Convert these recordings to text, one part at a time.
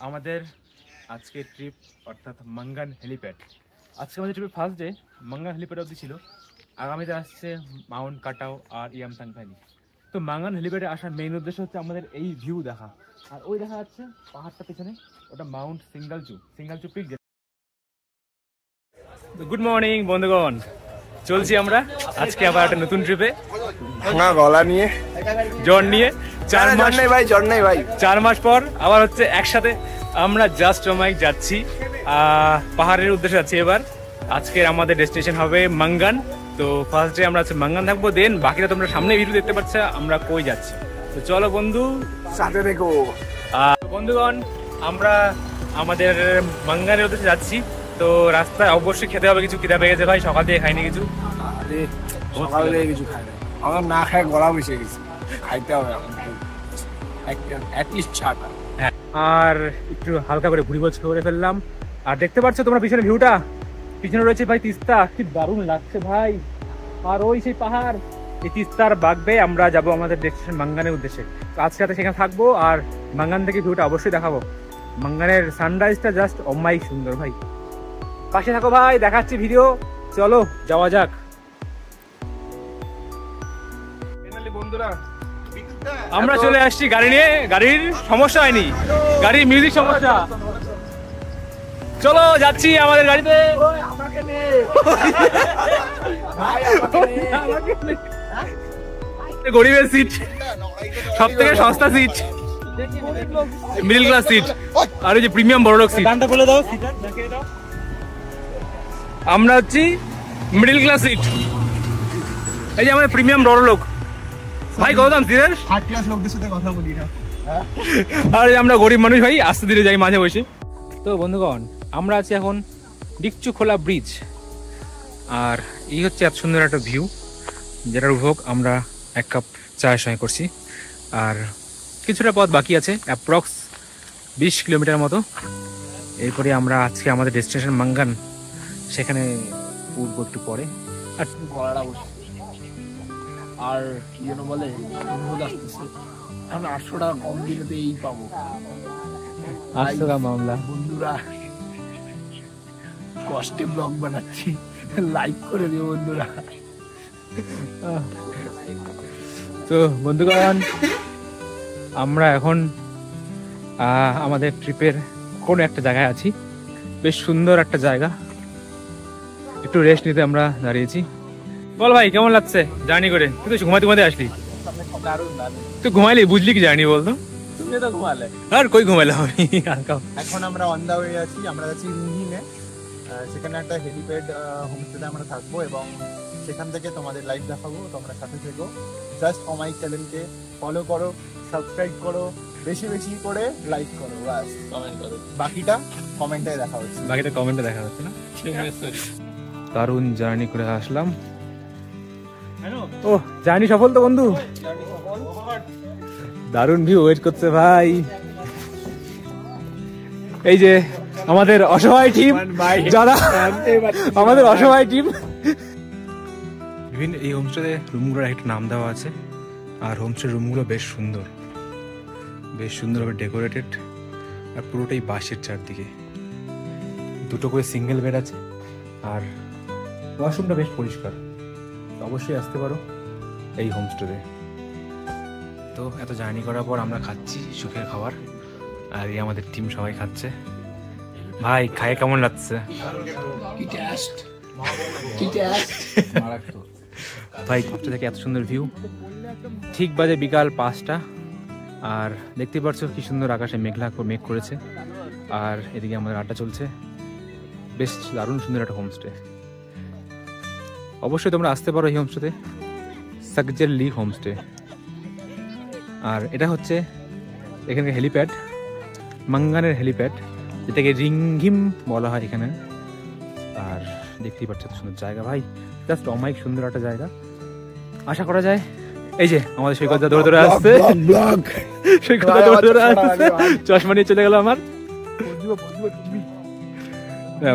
আমাদের আজকে ট্রিপ অর্থাৎ মাঙ্গান হেলিপ্যাড। আজকে আমাদের ট্রিপের ফার্স্ট ডে মাঙ্গান হেলিপ্যাড অবধি ছিল। আগামীতে আসছে মাউন্ট কাটাও আর ইয়ামথাং ভ্যালি। তো মাঙ্গান হেলিপ্যাডে আসার মেইন উদ্দেশ্য হচ্ছে আমাদের এই ভিউ দেখা। আর ওই দেখা যাচ্ছে পাহাড়টা পেছনে, ওটা মাউন্ট সিঙ্গালচু পিক। গুড মর্নিং বন্ধুগণ, চলছি আমরা আজকে আবার একটা নতুন ট্রিপে। ভাঙা গলা নিয়ে, জ্বর নিয়ে 4 মাস পর আবার হচ্ছে একসাথে আমরা জাস্ট অমাইক যাচ্ছি, পাহাড়ের উদ্দেশ্যে যাচ্ছি। এবার আজকের আমাদের ডেস্টিনেশন হবে মাঙ্গান। তো ফার্স্ট ডে আমরা মাঙ্গান থাকবো, দেন বাকিটা তোমরা সামনে ভিডিও দেখতে পাচ্ছ আমরা কই যাচ্ছি। তো চলো বন্ধু সাথে দেখো। বন্ধুগণ, আমরা আমাদের মাঙ্গানের উদ্দেশ্যে যাচ্ছি। তো রাস্তায় অবশ্যই খেতে হবে কিছু, খিদা পেয়ে গেছে ভাই, সকাল থেকে খাইনি কিছু। সকালে কিছু খাই না, আমার না খায় গলা বসে গেছে, খাইতে হবে হ্যাঁ, আর একটু হালকা করে ভুড়ি ভোজ করে ফেললাম। আর দেখতে পাচ্ছ তোমরা পিছনে ভিউটা, পিছনে রয়েছে ভাই তিস্তা, কি দারুণ লাগছে ভাই। আর ওই সেই পাহাড়, এই তিস্তার বাগবে আমরা যাবো আমাদের ডেস্টিনেশন মাঙ্গানের উদ্দেশ্যে। তো আজকে রাতে সেখানে থাকবো আর মাঙ্গান থেকে ভিউটা অবশ্যই দেখাবো। মাঙ্গানের সানরাইজটা জাস্ট অমাইক সুন্দর ভাই। পাশে থাকো ভাই, দেখাচ্ছি ভিডিও, চলো যাওয়া যাক। বন্ধুরা আমরা চলে আসছি গাড়ি নিয়ে, গাড়ির সমস্যা হয়নি, গাড়ির মিউজিক সমস্যা। চলো যাচ্ছি আমাদের গাড়িতে। গরিবের সিট, সব থেকে সস্তা সিট, মিডল ক্লাস সিট, আর ওই যে প্রিমিয়াম বড়লোক সিট। আমরা হচ্ছি মিডল ক্লাস সিট, এই যে আমাদের প্রিমিয়াম বড়লোক ভাই। কত দাম সিটের? থার্ড ক্লাস লোকদের সাথে কথা বলি না, আর আমরা গরিব মানুষ ভাই, আস্তে ধীরে যাই মাঝে বসে। তো বন্ধুগণ, আমরা আছি এখন ডিকচুখোলা ব্রিজ, আর এই হচ্ছে এত সুন্দর একটা ভিউ, যেটার উপভোগ আমরা 1 কাপ চায়ের সঙ্গে করছি। আর কিছুটা পথ বাকি আছে, অ্যাপ্রক্স 20 কিলোমিটার মতো। এরপরে আমরা আজকে আমাদের ডেস্টিনেশন মাঙ্গান, সেখানে উঠবো একটু পরে। আর গলাটা বসে, আর কি যেন বলে, এখন 800 টাকা কম দিলে এই পাবো। 800 টাকা মামলা। বন্ধুরা কষ্টে ব্লগ বানাচ্ছি, লাইক করে দিও বন্ধুরা। তো বন্ধুগণ, আমরা এখন আমাদের ট্রিপের কোনো একটা জায়গায় আছি, বেশ সুন্দর একটা জায়গা, একটু রেস্ট নিতে আমরা দাঁড়িয়েছি। বল ভাই কেমন লাগছে জার্নি করে? তুই তো ঘুমাতে আসলি। তুই ঘুমাইলি, বুঝলি কি জার্নি বলতো? তুমি তো ঘুমালে। আর কই ঘুমাইলাম আমি। এখন আমরা অন দা ওয়ে আছি, আমরা যাচ্ছি রুহিনে। সেখানে একটা হেলিপ্যাড হোমস্টেতে আমরা থাকবো এবং সেখান থেকে তোমাদের লাইভ দেখাবো, তোমরা সাথে থেকো। জাস্ট অমাইক চ্যানেলকে ফলো করো, সাবস্ক্রাইব করো, বেশি বেশি করে লাইক করো, বাস কমেন্ট করো। বাকিটা কমেন্টে দেখা হচ্ছে, দেখা হচ্ছে না। দারুণ জার্নি করে আসলাম। ও জার্নি সফল তো বন্ধু, দারুণ ভিউ ওয়েট করছে ভাই। এই যে আমাদের অসহায় টিম, যারা আমাদের অসহায় টিম। বিভিন্ন এই হোমস্টেতে রুমগুলোর একটা নাম দেওয়া আছে, আর হোমস্টের রুমগুলো বেশ সুন্দরভাবে ডেকোরেটেড, আর পুরোটাই বাঁশের চারদিকে। 2টো করে সিঙ্গেল বেড আছে, আর ওয়াশরুমটা বেশ পরিষ্কার। অবশ্যই আসতে পারো এই হোমস্টেতে। তো এত জার্নি করার পর আমরা খাচ্ছি সুখের খাবার, আর এই আমাদের টিম সবাই খাচ্ছে। ভাই খায় কেমন লাগছে ভাই? হোমস্টে থেকে এত সুন্দর ভিউ, ঠিক বাজে বিকাল 5টা, আর দেখতে পাচ্ছ কি সুন্দর আকাশে মেঘ করেছে, আর এদিকে আমাদের আড্ডা চলছে। বেশ দারুণ সুন্দর একটা হোমস্টে, অবশ্যই তোমরা আসতে পারো এই হোমস্টেতে, সাকজের লি হোমস্টে। আর এটা হচ্ছে এখানে হেলিপ্যাড, মাঙ্গানের হেলিপ্যাড, যেটাকে রিংঘিম বলা হয় এখানে। আর দেখতেই পাচ্ছ সুন্দর জায়গা ভাই, জাস্ট অমাইক সুন্দর একটা জায়গা। আশা করা যায় এই যে আমাদের সৈকত দা দৌড়ে আসছে, চশমা নিয়ে চলে গেল আমার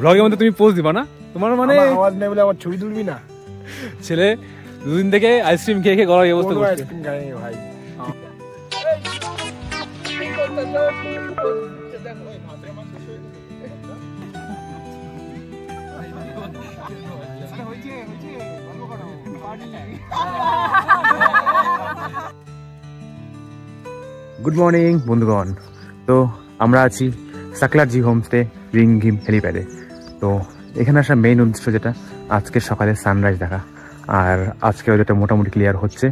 ব্লগের মধ্যে। তুমি পোজ দিবা না, তোমার মানে আওয়াজ নেই বলে আমার ছবি তুলবি না? ছেলে 2 দিন থেকে আইসক্রিম খেয়ে খেয়ে গলার অবস্থা করছে ভাই। গুড মর্নিং বন্ধুগণ। তো আমরা আছি সাকলারজি হোমস্টে রিংঘিম হেলিপ্যাডে। তো এখানে আসার মেইন উদ্দেশ্য যেটা আজকে সকালে সানরাইজ দেখা, আর আজকে ওদেরটা মোটামুটি ক্লিয়ার হচ্ছে।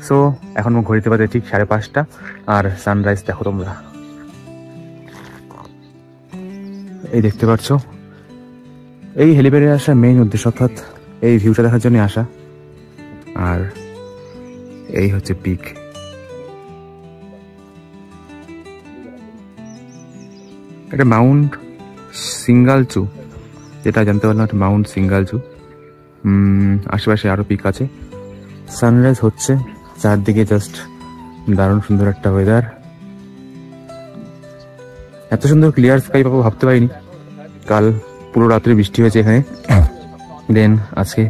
সো এখন ঘড়িতে বাজে ঠিক 5:30 আর সানরাইজ দেখো তোমরা। এই দেখতে পাচ্ছ এই হেলিপ্যাডে আসার মেইন উদ্দেশ্য অর্থাৎ এই ভিউটা দেখার জন্য আসা। আর এই হচ্ছে পিক। এটা মাউন্ট সিঙ্গালচু, যেটা জানতে পারলাম একটা মাউন্ট সিঙ্গালচু। আশেপাশে আরো পিক আছে। সানরাইজ হচ্ছে চারদিকে, জাস্ট দারুণ সুন্দর একটা ওয়েদার। এত সুন্দর ক্লিয়ার স্কাই পাবো ভাবতে পারিনি। কাল পুরো রাত্রে বৃষ্টি হয়েছে এখানে, দেন আজকে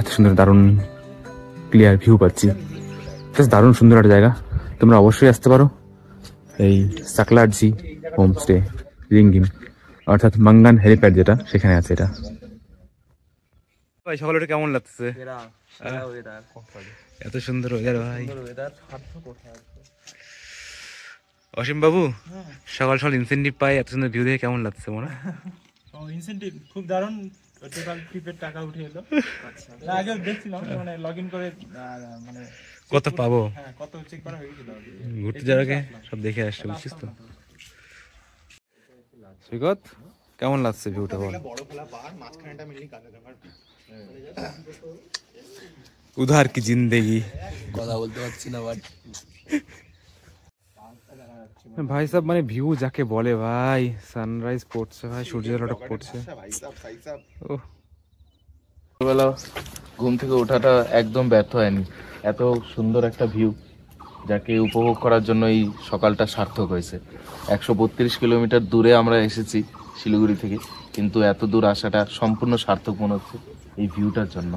এত সুন্দর দারুণ ক্লিয়ার ভিউ পাচ্ছি। জাস্ট দারুণ সুন্দর একটা জায়গা, তোমরা অবশ্যই আসতে পারো। এই সাকলারজি হোমস্টে রিংঘিম অর্থাৎ মাঙ্গান হেলিপ্যাড যেটা সেখানে আছে এটা। ভাই সকালে ওটা কেমন লাগছে? এত সুন্দর ওয়েদার ভাই। অসীম বাবু সকাল সকাল ইনসেন্টিভ পাই, এত সুন্দর ভিউ দেখে কেমন লাগছে মনে? ইনসেন্টিভ খুব দারুণ। টোটাল ট্রিপের টাকা উঠে এলো। আগে দেখছিলাম মানে লগইন করে মানে কত পাবো, হ্যাঁ কত চেক করা হয়ে গেছিল। ঘুরতে যাওয়ার আগে সব দেখে আসছে, বুঝছিস তো? সৈকত কেমন লাগছে ভিউটা বল? উধার কি জিন্দেগি, কথা বলতে পারছি না বাট ভাই সব মানে ভিউ যাকে বলে ভাই। সানরাইজ পড়ছে ভাই, সূর্যের আলোটা পড়ছে। সকালবেলা ঘুম থেকে ওঠাটা একদম ব্যর্থ হয়নি। এত সুন্দর একটা ভিউ যাকে উপভোগ করার জন্য এই সকালটা সার্থক হয়েছে। 132 কিলোমিটার দূরে আমরা এসেছি শিলিগুড়ি থেকে, কিন্তু এত দূর আসাটা সম্পূর্ণ সার্থক মনে হচ্ছে এই ভিউটার জন্য।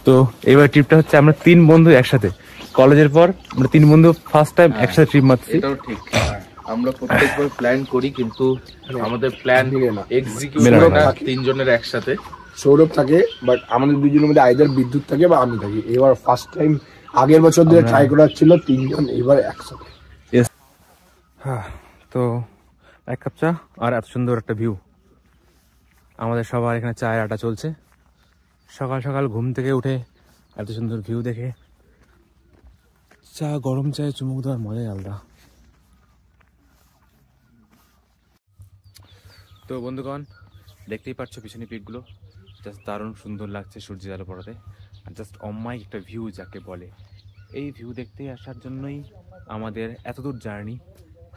তো এবার ট্রিপটা হচ্ছে আমরা 3 বন্ধু একসাথে, কলেজের পর আমরা 3 বন্ধু ফার্স্ট টাইম একসাথে ট্রিপ মারছি। এটাও ঠিক, আমরা প্রত্যেকবার প্ল্যান করি কিন্তু আমাদের প্ল্যান এক্সিকিউশন 3 জনের একসাথে। সৌরভ থাকে, বাট আমাদের দুজনের মধ্যে আইদার বিদ্যুৎ থাকে বা আমি থাকি। এবার ফার্স্ট টাইম, আগের বছর ধরে ট্রাই করা ছিল 3 জন, এবার একসাথে। হ্যাঁ, তো 1 কাপ চা আর এত সুন্দর একটা ভিউ। আমাদের সবার এখানে চায়ের আড্ডা চলছে। সকাল সকাল ঘুম থেকে উঠে এত সুন্দর ভিউ দেখে চা, গরম চায়ে চুমুক দেওয়ার মজাই আলাদা। তো বন্ধুগণ দেখতেই পাচ্ছ পিছনে পিকগুলো, জাস্ট দারুণ সুন্দর লাগছে সূর্যের আলো পড়াতে। আর জাস্ট অমাইক একটা ভিউ যাকে বলে। এই ভিউ দেখতে আসার জন্যই আমাদের এত দূর জার্নি।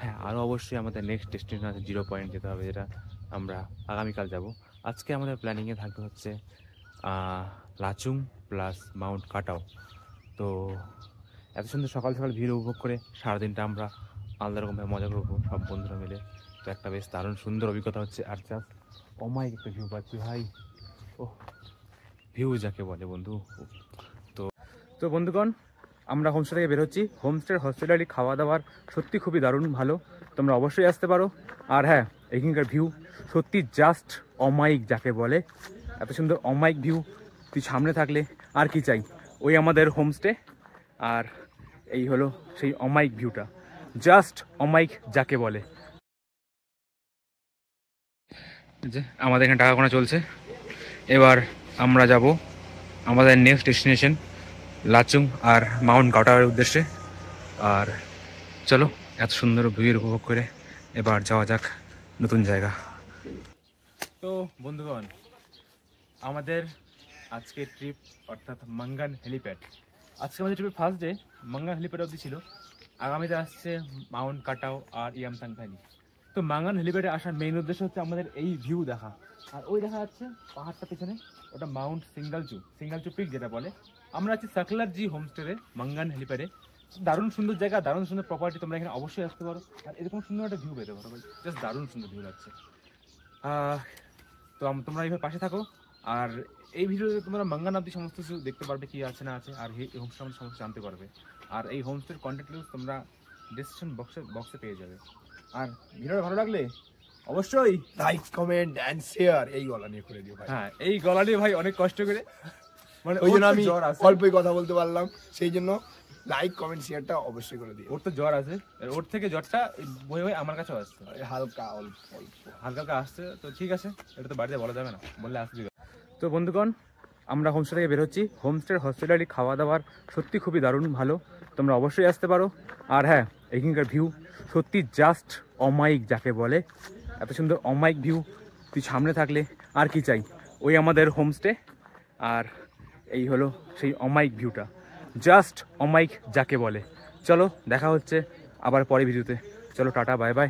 হ্যাঁ, আরও অবশ্যই আমাদের নেক্সট ডেস্টিনেশন আছে 0 পয়েন্ট যেতে হবে, যেটা আমরা আগামীকাল যাব। আজকে আমাদের প্ল্যানিংয়ে থাকবে হচ্ছে লাচুং প্লাস মাউন্ট কাটাও। তো এত সুন্দর সকাল সকাল ভিড় উপভোগ করে সারাদিনটা আমরা আলাদা রকমভাবে মজা করবো সব বন্ধুরা মিলে। তো একটা বেশ দারুণ সুন্দর অভিজ্ঞতা হচ্ছে। আর জাস্ট অমাইক একটা ভিউ পাচ্ছি ভাই। ও ভিউ যাকে বলে বন্ধু। তো বন্ধুগণ আমরা হোমস্টে থেকে বেরোচ্ছি। হোমস্টের হসপিটালি খাওয়া দাওয়ার সত্যি খুবই দারুণ ভালো, তোমরা অবশ্যই আসতে পারো। আর হ্যাঁ, এখানকার ভিউ সত্যি জাস্ট অমাইক যাকে বলে। এত সুন্দর অমাইক ভিউ, তুই সামনে থাকলে আর কি চাই। ওই আমাদের হোমস্টে, আর এই হলো সেই অমাইক ভিউটা, জাস্ট অমাইক যাকে বলে। যে আমাদের এখানে টাকা গোনা চলছে। এবার আমরা যাব আমাদের নেক্সট ডেস্টিনেশন লাচুং আর মাউন্ট কাটাওয়ের উদ্দেশ্যে। আর চলো এত সুন্দর ভিউয়ের উপভোগ করে এবার যাওয়া যাক নতুন জায়গা। তো বন্ধুগণ আমাদের আজকের ট্রিপ অর্থাৎ মাঙ্গান হেলিপ্যাড, আজকে আমাদের ট্রিপের ফার্স্ট ডে মাঙ্গান হেলিপ্যাড অবধি ছিল। আগামীতে আসছে মাউন্ট কাটাও আর ইয়ামথাং ভ্যালি। তো মাঙ্গান হেলিপ্যাডে আসার মেইন উদ্দেশ্য হচ্ছে আমাদের এই ভিউ দেখা। আর ওই দেখা যাচ্ছে পাহাড়টা পেছনে, ওটা মাউন্ট সিঙ্গালচু পিক যেটা বলে। আমরা আছি সাকলারজি হোমস্টেতে মাঙ্গান হেলিপ্যাডে। দারুণ সুন্দর জায়গা, দারুণ সুন্দর প্রপার্টি, তোমরা এখানে অবশ্যই আসতে পারো আর এরকম সুন্দর একটা ভিউ পেতে পারো। জাস্ট দারুণ সুন্দর ভিউ লাগছে। তো তোমরা এইভাবে পাশে থাকো। আর এই ভিডিওতে তোমরা মাঙ্গান অব্দি সমস্ত কিছু দেখতে পারবে, কি আছে না আছে, আর এই হোমস্টে আমাদের সমস্ত জানতে পারবে। আর এই হোমস্টের কন্ট্যাক্ট লিঙ্ক তোমরা ডেসক্রিপশন বক্সে পেয়ে যাবে। আর ভিডিওটা ভালো লাগলে অবশ্যই লাইক, কমেন্ট এন্ড শেয়ার এই গলা নিয়ে করে দিও ভাই। হ্যাঁ, এই গলা নিয়ে ভাই অনেক কষ্ট করে মানে ওই জন্য ওর তো আমি জ্বর আছে। অল্পই কথা বলতে পারলাম, সেই জন্য লাইক কমেন্ট শেয়ারটা অবশ্যই করে দিও। ওর তো জ্বর আছে, ওর থেকে জ্বরটা বয়ে বয়ে আমার কাছেও আসছে, হালকা অল্প অল্প। হালকা হালকা আসছে। তো ঠিক আছে, এটা তো বাড়িতে বলা যাবে না, বললে আসবে। তো বন্ধুগণ, আমরা হোমস্টে থেকে বেরোচ্ছি। হোমস্টের হসপিটালি খাওয়া দাওয়ার সত্যি খুবই দারুণ ভালো, তোমরা অবশ্যই আসতে পারো। আর হ্যাঁ, এখানকার ভিউ সত্যি জাস্ট অমায়িক যাকে বলে, এত সুন্দর অমায়িক ভিউ, তুই সামনে থাকলে আর কি চাই। ওই আমাদের হোমস্টে, আর এই হলো সেই অমায়িক ভিউটা, জাস্ট অমায়িক যাকে বলে। চলো দেখা হচ্ছে আবার পরে ভিডিওতে, চলো টাটা বাই বাই।